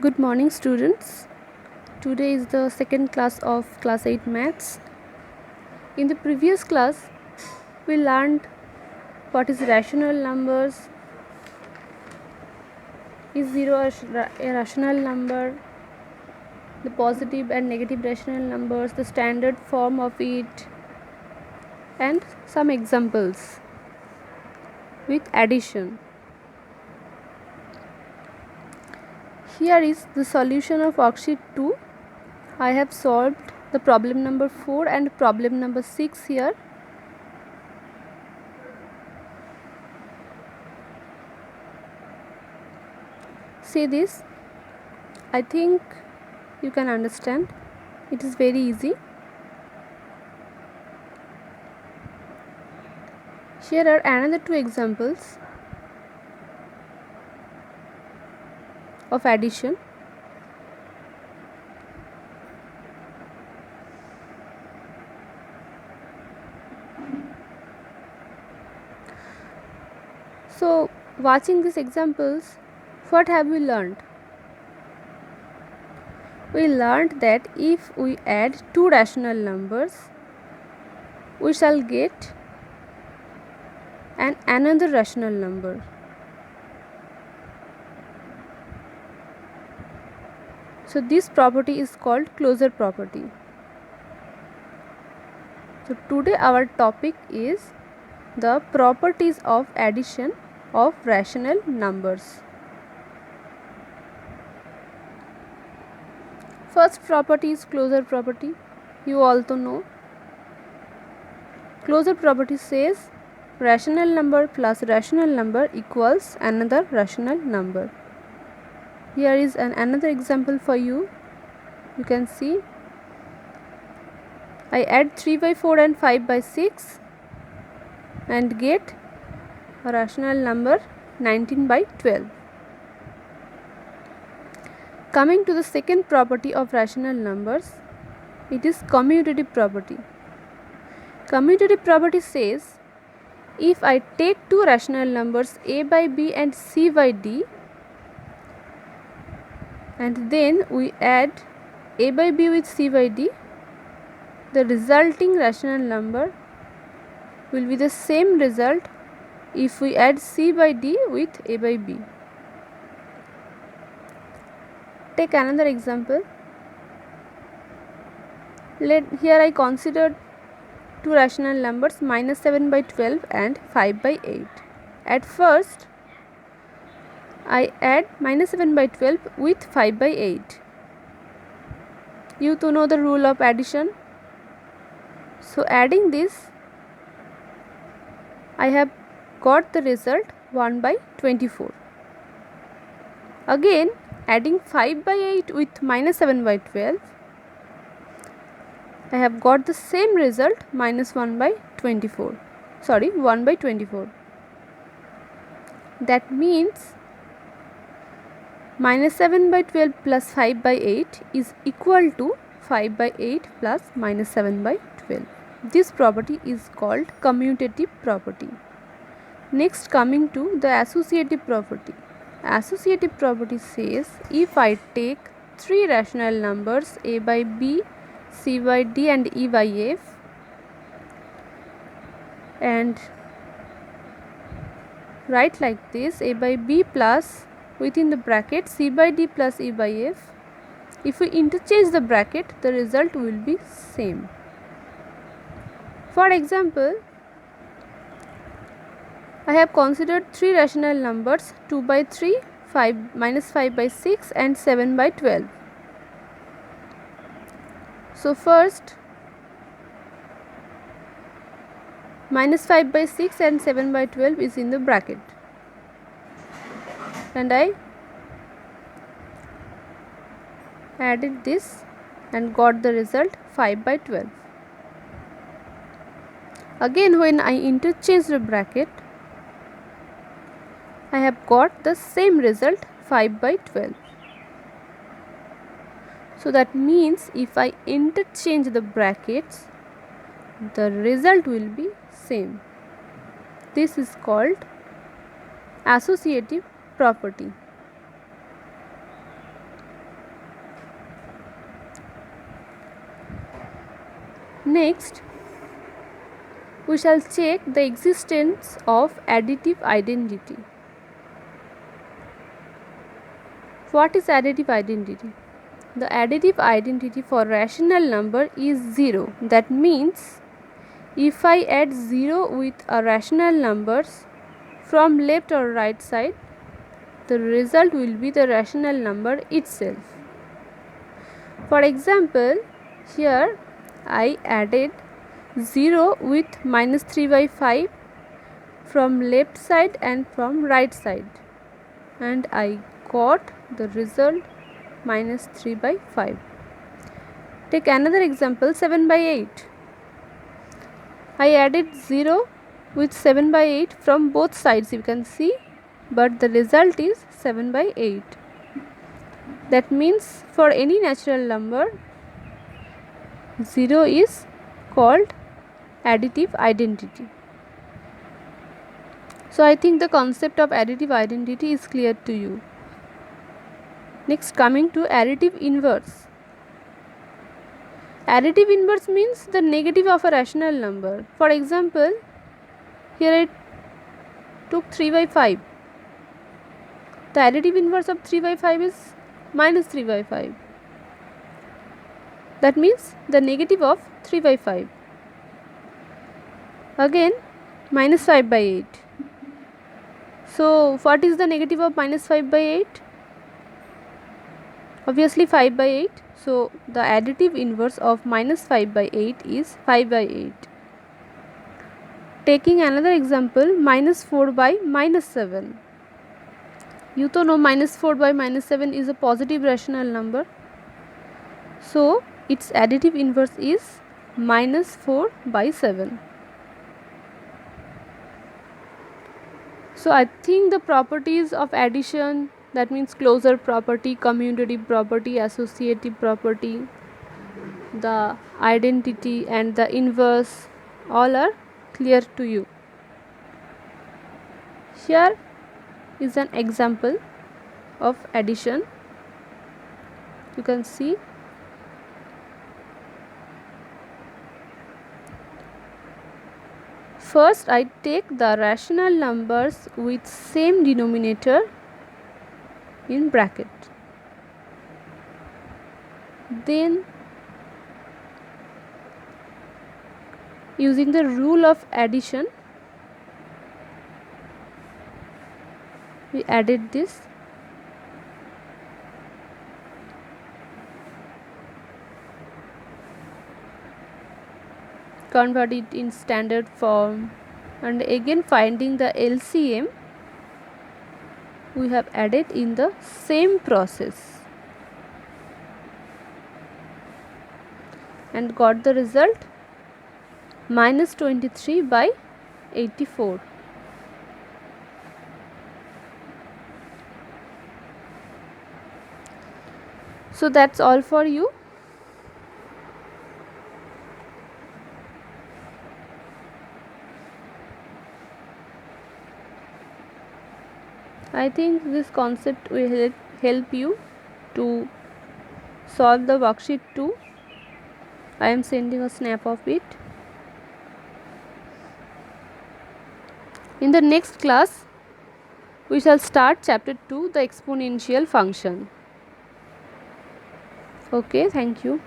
Good morning, students. Today is the second class of class 8 maths. In the previous class, we learned what is rational numbers, is 0 a rational number, the positive and negative rational numbers, the standard form of it, and some examples with addition. Here is the solution of worksheet 2. I have solved the problem number 4 and problem number 6 here. See this. I think you can understand. It is very easy. Here are another two examples of addition. So, watching these examples, what have we learned? We learned that if we add two rational numbers, we shall get another rational number. So, this property is called closure property. So, today our topic is the properties of addition of rational numbers. First property is closure property. You also know. Closure property says rational number plus rational number equals another rational number. Here is another example for you. You can see I add 3 by 4 and 5 by 6 and get a rational number 19 by 12. Coming to the second property of rational numbers, it is commutative property. Commutative property says if I take two rational numbers a by b and c by d and then we add a by b with c by d, the resulting rational number will be the same result if we add c by d with a by b. Take another example. Here I considered two rational numbers minus 7 by 12 and 5 by 8. At first, I add minus 7 by 12 with 5 by 8. You to know the rule of addition. So adding this, I have got the result 1 by 24. Again, adding 5 by 8 with minus 7 by 12, I have got the same result minus 1 by 24. 1 by 24. That means minus 7 by 12 plus 5 by 8 is equal to 5 by 8 plus minus 7 by 12. This property is called commutative property. Next, coming to the associative property. Associative property says if I take three rational numbers a by b, c by d and e by f and write like this: a by b plus within the bracket c by d plus e by f. If we interchange the bracket, the result will be same. For example, I have considered three rational numbers 2 by 3, 5 minus 5 by 6 and 7 by 12. So first, minus 5 by 6 and 7 by 12 is in the bracket and I added this and got the result 5 by 12. Again, when I interchange the bracket, I have got the same result 5 by 12. So that means if I interchange the brackets, the result will be same. This is called associative property. Next, we shall check the existence of additive identity. What is additive identity? The additive identity for rational number is 0. That means if I add 0 with a rational numbers from left or right side, the result will be the rational number itself. For example, here I added 0 with minus 3 by 5 from left side and from right side, and I got the result minus 3 by 5. Take another example, 7 by 8. I added 0 with 7 by 8 from both sides, you can see, but the result is 7 by 8. That means for any natural number, 0 is called additive identity. So I think the concept of additive identity is clear to you. Next, coming to additive inverse. Additive inverse means the negative of a rational number. For example, here I took 3 by 5. The additive inverse of 3 by 5 is minus 3 by 5. That means the negative of 3 by 5. Again, minus 5 by 8. So what is the negative of minus 5 by 8? Obviously 5 by 8. So the additive inverse of minus 5 by 8 is 5 by 8. Taking another example, minus 4 by minus 7. You to know minus 4 by minus 7 is a positive rational number. So its additive inverse is minus 4 by 7. So I think the properties of addition, that means closure property, commutative property, associative property, the identity and the inverse, all are clear to you. Here is an example of addition. You can see first I take the rational numbers with same denominator in bracket. Then using the rule of addition, we added this. Convert it in standard form, and again finding the LCM, we have added in the same process and got the result minus 23 by 84. So that's all for you. I think this concept will help you to solve the worksheet 2. I am sending a snap of it. In the next class, we shall start chapter 2, the exponential function. Okay, thank you.